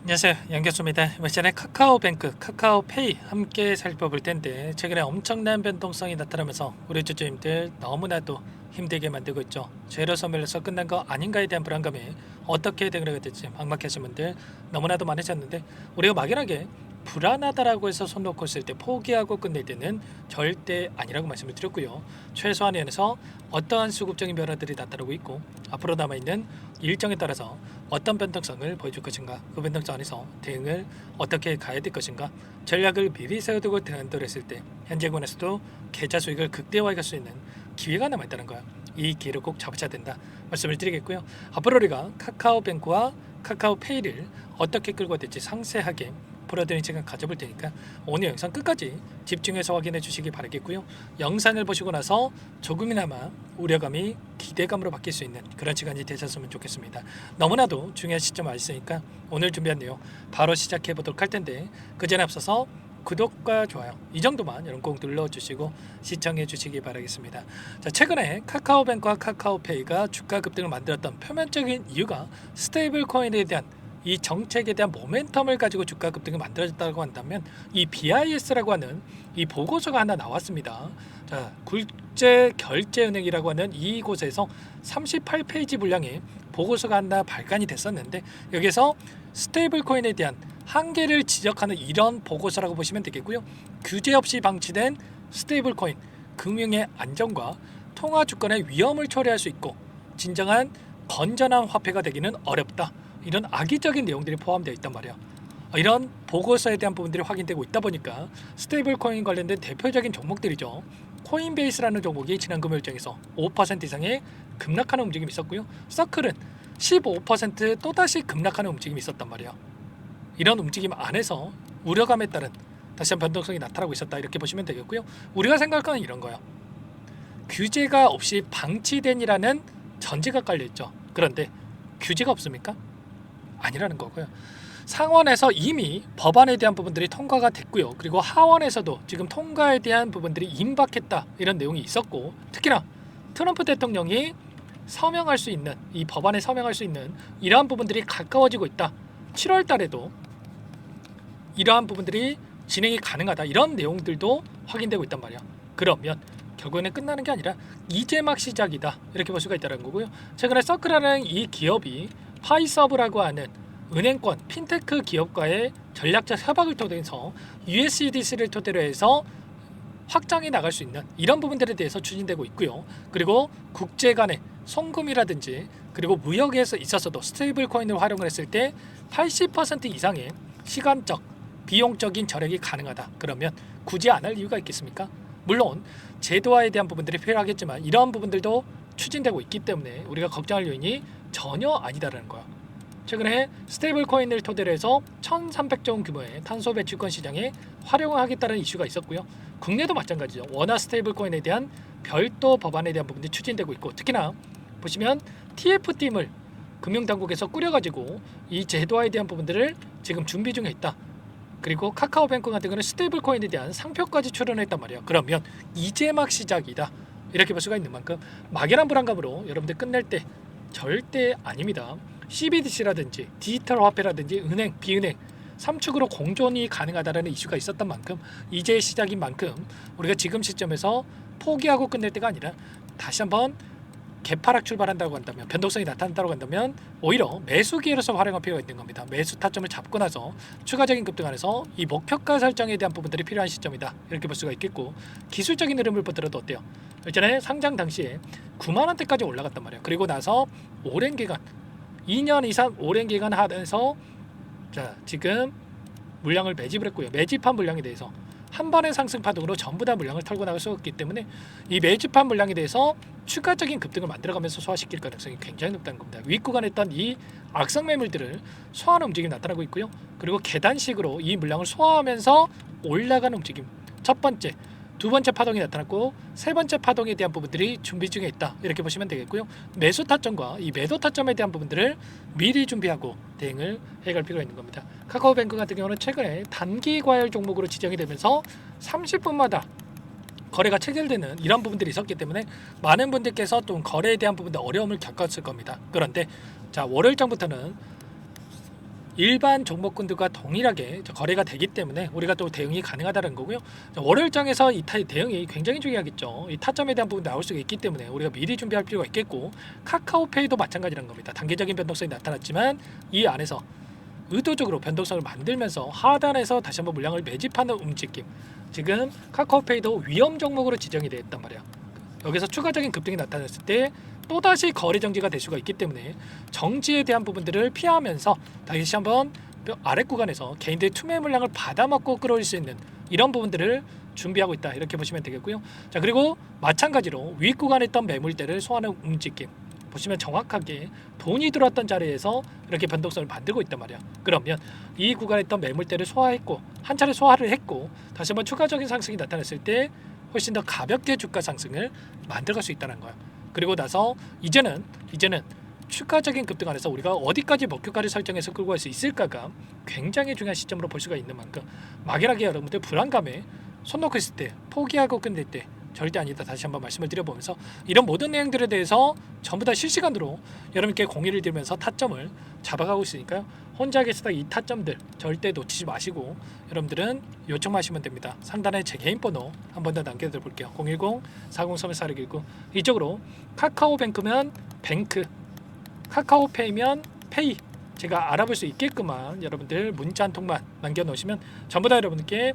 안녕하세요, 양교수입니다. 이번 시간에 카카오뱅크, 카카오페이 함께 살펴볼 텐데 최근에 엄청난 변동성이 나타나면서 우리 주주님들 너무나도 힘들게 만들고 있죠. 제로 소멸에서 끝난 거 아닌가에 대한 불안감이 어떻게 대응하게 될지 막막하신 분들 너무나도 많으셨는데, 우리가 막연하게 불안하다라고 해서 손 놓고 있을 때 포기하고 끝낼 때는 절대 아니라고 말씀을 드렸고요. 최소한 면에서 어떠한 수급적인 변화들이 나타나고 있고 앞으로 남아있는 일정에 따라서 어떤 변동성을 보여줄 것인가, 그 변동성 안에서 대응을 어떻게 가야 될 것인가, 전략을 미리 세워두고 대응을 했을 때 현재권에서도 계좌 수익을 극대화할 수 있는 기회가 남아있다는 거야. 이 기회를 꼭 잡으셔야 된다 말씀을 드리겠고요. 앞으로 우리가 카카오뱅크와 카카오페이를 어떻게 끌고 될지 상세하게 풀어드리는 시간 가져볼 테니까 오늘 영상 끝까지 집중해서 확인해 주시기 바라겠고요. 영상을 보시고 나서 조금이나마 우려감이 기대감으로 바뀔 수 있는 그런 시간이 되셨으면 좋겠습니다. 너무나도 중요한 시점 왔으니까 오늘 준비한 내용 바로 시작해 보도록 할 텐데, 그 전에 앞서서 구독과 좋아요 이 정도만 여러분 꼭 눌러주시고 시청해 주시기 바라겠습니다. 자, 최근에 카카오뱅크와 카카오페이가 주가 급등을 만들었던 표면적인 이유가 스테이블 코인에 대한 이 정책에 대한 모멘텀을 가지고 주가 급등이 만들어졌다고 한다면, 이 BIS라고 하는 이 보고서가 하나 나왔습니다. 자, 국제결제은행이라고 하는 이곳에서 38페이지 분량의 보고서가 하나 발간이 됐었는데, 여기서 스테이블 코인에 대한 한계를 지적하는 이런 보고서라고 보시면 되겠고요. 규제 없이 방치된 스테이블 코인, 금융의 안정과 통화 주권의 위험을 초래할 수 있고 진정한 건전한 화폐가 되기는 어렵다, 이런 악의적인 내용들이 포함되어 있단 말이야. 이런 보고서에 대한 부분들이 확인되고 있다 보니까 스테이블 코인 관련된 대표적인 종목들이죠. 코인베이스라는 종목이 지난 금요일장에서 5% 이상의 급락하는 움직임이 있었고요. 서클은 15% 또다시 급락하는 움직임이 있었단 말이야. 이런 움직임 안에서 우려감에 따른 다시 한번 변동성이 나타나고 있었다, 이렇게 보시면 되겠고요. 우리가 생각하는 이런 거야. 규제가 없이 방치된이라는 전제가 깔려있죠. 그런데 규제가 없습니까? 아니라는 거고요. 상원에서 이미 법안에 대한 부분들이 통과가 됐고요. 그리고 하원에서도 지금 통과에 대한 부분들이 임박했다, 이런 내용이 있었고, 특히나 트럼프 대통령이 서명할 수 있는, 이 법안에 서명할 수 있는 이러한 부분들이 가까워지고 있다. 7월 달에도 이러한 부분들이 진행이 가능하다, 이런 내용들도 확인되고 있단 말이야. 그러면 결국에는 끝나는 게 아니라 이제 막 시작이다, 이렇게 볼 수가 있다는 거고요. 최근에 서클이라는 이 기업이 파이서브라고 하는 은행권 핀테크 기업과의 전략적 협약을 통해서 USDC를 토대로 해서 확장해 나갈 수 있는 이런 부분들에 대해서 추진되고 있고요. 그리고 국제 간의 송금이라든지 그리고 무역에서 있어서도 스테이블 코인을 활용을 했을 때 80% 이상의 시간적, 비용적인 절약이 가능하다. 그러면 굳이 안 할 이유가 있겠습니까? 물론 제도화에 대한 부분들이 필요하겠지만 이러한 부분들도 추진되고 있기 때문에 우리가 걱정할 요인이 전혀 아니다라는 거야. 최근에 스테이블 코인을 토대로 해서 1,300조 원 규모의 탄소 배출권 시장에 활용을 하겠다는 이슈가 있었고요. 국내도 마찬가지죠. 원화 스테이블 코인에 대한 별도 법안에 대한 부분들이 추진되고 있고, 특히나 보시면 TF팀을 금융당국에서 꾸려가지고 이 제도화에 대한 부분들을 지금 준비 중에 있다. 그리고 카카오뱅크 같은 경우는 스테이블 코인에 대한 상표까지 출원했단 말이에요. 그러면 이제 막 시작이다, 이렇게 볼 수가 있는 만큼 막연한 불안감으로 여러분들 끝낼 때 절대 아닙니다. CBDC라든지 디지털 화폐라든지 은행, 비은행 3축으로 공존이 가능하다는 이슈가 있었던 만큼 이제 시작인 만큼 우리가 지금 시점에서 포기하고 끝낼 때가 아니라 다시 한번 개파락 출발한다고 한다면, 변동성이 나타난다고 한다면 오히려 매수 기회로서 활용할 필요가 있는 겁니다. 매수 타점을 잡고 나서 추가적인 급등 안에서 이 목표가 설정에 대한 부분들이 필요한 시점이다, 이렇게 볼 수가 있겠고, 기술적인 흐름을 보더라도 어때요? 예전에 상장 당시에 9만원대까지 올라갔단 말이에요. 그리고 나서 오랜 기간 2년 이상 오랜 기간 하면서 자 지금 물량을 매집을 했고요. 매집한 물량에 대해서 한 번의 상승 파동으로 전부 다 물량을 털고 나갈 수 없기 때문에 이 매집한 물량에 대해서 추가적인 급등을 만들어가면서 소화시킬 가능성이 굉장히 높다는 겁니다. 윗구간에 있던 이 악성 매물들을 소화하는 움직임이 나타나고 있고요. 그리고 계단식으로 이 물량을 소화하면서 올라가는 움직임, 첫 번째, 두 번째 파동이 나타났고 세 번째 파동에 대한 부분들이 준비 중에 있다, 이렇게 보시면 되겠고요. 매수 타점과 이 매도 타점에 대한 부분들을 미리 준비하고 대응을 해갈 필요가 있는 겁니다. 카카오뱅크 같은 경우는 최근에 단기 과열 종목으로 지정이 되면서 30분마다 거래가 체결되는 이런 부분들이 있었기 때문에 많은 분들께서 또 거래에 대한 부분들 어려움을 겪었을 겁니다. 그런데 자, 월요일장부터는 일반 종목군들과 동일하게 거래가 되기 때문에 우리가 또 대응이 가능하다는 거고요. 월요일장에서 이 대응이 굉장히 중요하겠죠. 이 타점에 대한 부분 나올 수가 있기 때문에 우리가 미리 준비할 필요가 있겠고, 카카오페이도 마찬가지라는 겁니다. 단기적인 변동성이 나타났지만 이 안에서 의도적으로 변동성을 만들면서 하단에서 다시 한번 물량을 매집하는 움직임. 지금 카카오페이도 위험 종목으로 지정이 되어 있단 말이야. 여기서 추가적인 급등이 나타났을 때 또다시 거래 정지가 될 수가 있기 때문에 정지에 대한 부분들을 피하면서 다시 한번 아래 구간에서 개인들의 투매 물량을 받아먹고 끌어올 수 있는 이런 부분들을 준비하고 있다, 이렇게 보시면 되겠고요. 자, 그리고 마찬가지로 위 구간에 있던 매물대를 소화하는 움직임 보시면 정확하게 돈이 들어왔던 자리에서 이렇게 변동성을 만들고 있단 말이야. 그러면 이 구간에 있던 매물대를 소화했고, 한 차례 소화를 했고, 다시 한번 추가적인 상승이 나타났을 때 훨씬 더 가볍게 주가 상승을 만들어갈 수 있다는 거야. 그리고 나서 이제는 추가적인 급등 안에서 우리가 어디까지 목표가를 설정해서 끌고 갈 수 있을까가 굉장히 중요한 시점으로 볼 수가 있는 만큼, 막연하게 여러분들 불안감에 손 놓고 있을 때, 포기하고 끝낼 때 절대 아니다, 다시 한번 말씀을 드려보면서 이런 모든 내용들에 대해서 전부 다 실시간으로 여러분께 공유를 드리면서 타점을 잡아가고 있으니까요. 혼자 계시다 이 타점들 절대 놓치지 마시고 여러분들은 요청하시면 됩니다. 상단에 제 개인 번호 한 번 더 남겨드려 볼게요. 010-4031-4619. 이쪽으로 카카오뱅크면 뱅크, 카카오페이면 페이, 제가 알아볼 수 있게끔만 여러분들 문자 한 통만 남겨놓으시면 전부 다 여러분께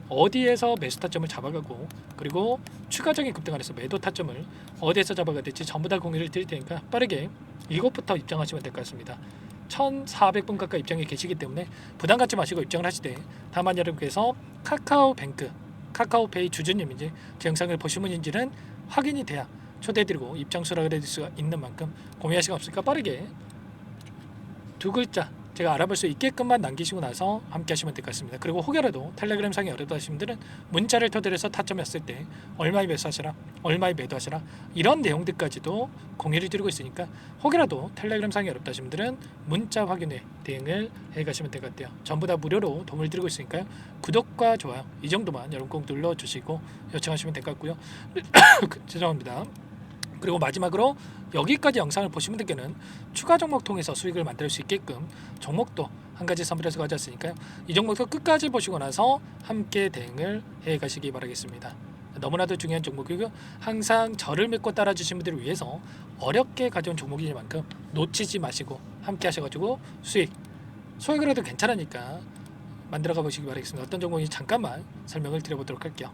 어디에서 매수 타점을 잡아가고, 그리고 추가적인 급등 안에서 매도 타점을 어디에서 잡아가야 될지 전부 다 공유를 드릴 테니까 빠르게 이것부터 입장하시면 될 것 같습니다. 1400분 가까이 입장에 계시기 때문에 부담 갖지 마시고 입장을 하시되, 다만 여러분께서 카카오뱅크, 카카오페이 주주님인지 제 영상을 보신 분인지는 확인이 돼야 초대해드리고 입장 수락을 해드릴 수가 있는 만큼 고민할 시간 없으니까 빠르게 두 글자 제가 알아볼 수 있게끔만 남기시고 나서 함께 하시면 될 것 같습니다. 그리고 혹여라도 텔레그램상에 어렵다 하시는 분들은 문자를 토대로 해서 타점했을 때 얼마에 매수하시라, 얼마에 매도하시라, 이런 내용들까지도 공유를 드리고 있으니까 혹여라도 텔레그램상에 어렵다 하시는 분들은 문자 확인에 대응을 해가시면 될 것 같아요. 전부 다 무료로 도움을 드리고 있으니까요. 구독과 좋아요 이 정도만 여러분 꼭 눌러주시고 요청하시면 될 것 같고요. 죄송합니다. 그리고 마지막으로 여기까지 영상을 보신 분들께는 추가 종목 통해서 수익을 만들 수 있게끔 종목도 한 가지 선별해서 가져왔으니까요. 이 종목도 끝까지 보시고 나서 함께 대응을 해 가시기 바라겠습니다. 너무나도 중요한 종목이고요. 항상 저를 믿고 따라주신 분들을 위해서 어렵게 가져온 종목이니만큼 놓치지 마시고 함께 하셔가지고 소액을 해도 괜찮으니까 만들어가 보시기 바라겠습니다. 어떤 종목인지 잠깐만 설명을 드려보도록 할게요.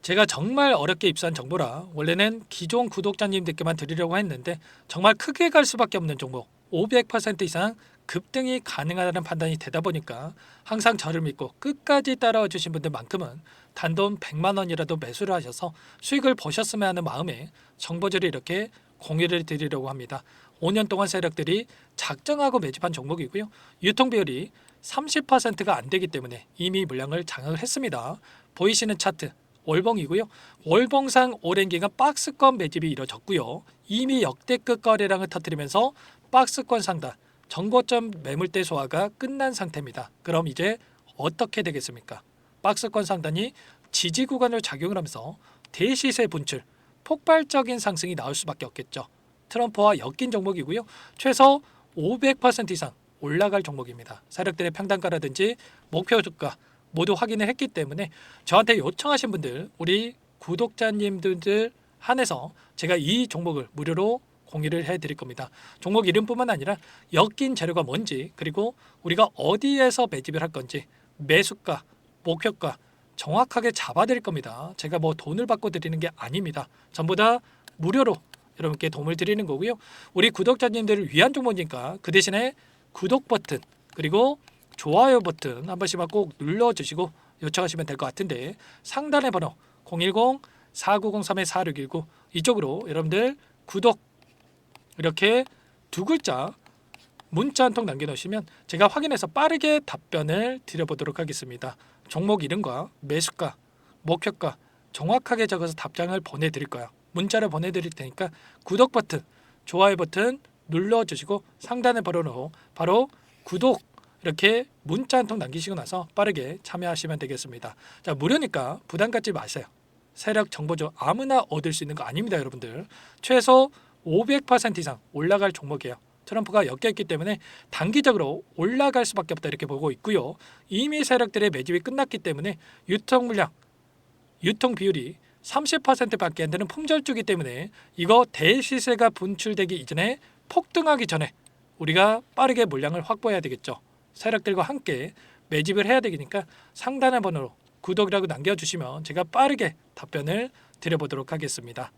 제가 정말 어렵게 입수한 정보라 원래는 기존 구독자님들께만 드리려고 했는데 정말 크게 갈 수밖에 없는 종목, 500% 이상 급등이 가능하다는 판단이 되다 보니까 항상 저를 믿고 끝까지 따라와 주신 분들만큼은 단돈 100만 원이라도 매수를 하셔서 수익을 보셨으면 하는 마음에 정보들을 이렇게 공유를 드리려고 합니다. 5년 동안 세력들이 작정하고 매집한 종목이고요. 유통 비율이 30%가 안 되기 때문에 이미 물량을 장악을 했습니다. 보이시는 차트 월봉이고요. 월봉상 오랜 기간 박스권 매집이 이뤄졌고요. 이미 역대급 거래량을 터뜨리면서 박스권 상단, 정고점 매물대 소화가 끝난 상태입니다. 그럼 이제 어떻게 되겠습니까? 박스권 상단이 지지 구간으로 작용을 하면서 대시세 분출, 폭발적인 상승이 나올 수밖에 없겠죠. 트럼프와 엮인 종목이고요. 최소 500% 이상 올라갈 종목입니다. 세력들의 평단가라든지 목표 주가 모두 확인을 했기 때문에 저한테 요청하신 분들, 우리 구독자님들 한해서 제가 이 종목을 무료로 공유를 해드릴 겁니다. 종목 이름뿐만 아니라 엮인 재료가 뭔지, 그리고 우리가 어디에서 매집을 할 건지, 매수가, 목표가 정확하게 잡아드릴 겁니다. 제가 뭐 돈을 받고 드리는 게 아닙니다. 전부 다 무료로 여러분께 도움을 드리는 거고요. 우리 구독자님들을 위한 종목이니까 그 대신에 구독 버튼 그리고 좋아요 버튼 한 번씩만 꼭 눌러주시고 요청하시면 될 것 같은데, 상단의 번호 010-4903-4619 이쪽으로 여러분들 구독 이렇게 두 글자 문자 한 통 남겨놓으시면 제가 확인해서 빠르게 답변을 드려보도록 하겠습니다. 종목 이름과 매수가, 목표가 정확하게 적어서 답장을 보내드릴 거예요. 문자를 보내드릴 테니까 구독 버튼, 좋아요 버튼 눌러주시고 상단의 번호로 바로 구독 이렇게 문자 한 통 남기시고 나서 빠르게 참여하시면 되겠습니다. 자, 무료니까 부담 갖지 마세요. 세력 정보죠. 아무나 얻을 수 있는 거 아닙니다, 여러분들. 최소 500% 이상 올라갈 종목이에요. 트럼프가 엮였기 때문에 단기적으로 올라갈 수밖에 없다 이렇게 보고 있고요. 이미 세력들의 매집이 끝났기 때문에 유통 물량, 유통 비율이 30%밖에 안 되는 품절주기 때문에 이거 대시세가 분출되기 이전에 폭등하기 전에 우리가 빠르게 물량을 확보해야 되겠죠. 세력들과 함께 매집을 해야 되니까 상단의 번호로 구독이라고 남겨주시면 제가 빠르게 답변을 드려보도록 하겠습니다.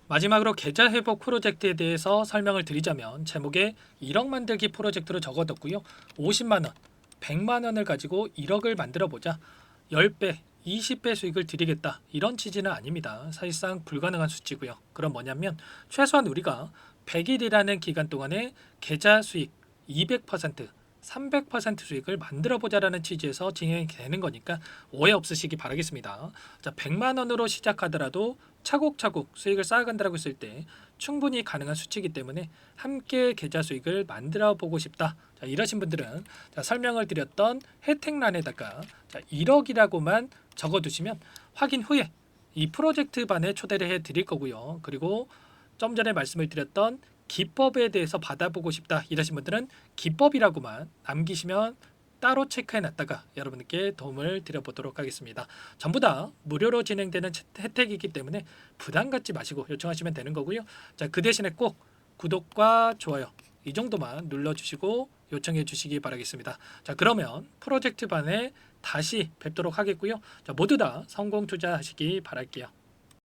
마지막으로 계좌 회복 프로젝트에 대해서 설명을 드리자면 제목에 1억 만들기 프로젝트로 적어뒀고요. 50만 원, 100만 원을 가지고 1억을 만들어 보자. 10배, 20배 수익을 드리겠다. 이런 취지는 아닙니다. 사실상 불가능한 수치고요. 그럼 뭐냐면 최소한 우리가 100일이라는 기간 동안에 계좌 수익 200%, 300% 수익을 만들어 보자라는 취지에서 진행이 되는 거니까 오해 없으시기 바라겠습니다. 자, 100만 원으로 시작하더라도 차곡차곡 수익을 쌓아간다고 했을 때 충분히 가능한 수치이기 때문에 함께 계좌 수익을 만들어 보고 싶다. 자, 이러신 분들은 자, 설명을 드렸던 혜택란에다가 자, 1억이라고만 적어두시면 확인 후에 이 프로젝트 반에 초대를 해 드릴 거고요. 그리고 좀 전에 말씀을 드렸던 기법에 대해서 받아보고 싶다 이러신 분들은 기법이라고만 남기시면 따로 체크해 놨다가 여러분께 도움을 드려보도록 하겠습니다. 전부 다 무료로 진행되는 혜택이기 때문에 부담 갖지 마시고 요청하시면 되는 거고요. 자, 그 대신에 꼭 구독과 좋아요 이 정도만 눌러주시고 요청해 주시기 바라겠습니다. 자, 그러면 프로젝트 반에 다시 뵙도록 하겠고요. 자, 모두 다 성공 투자하시기 바랄게요.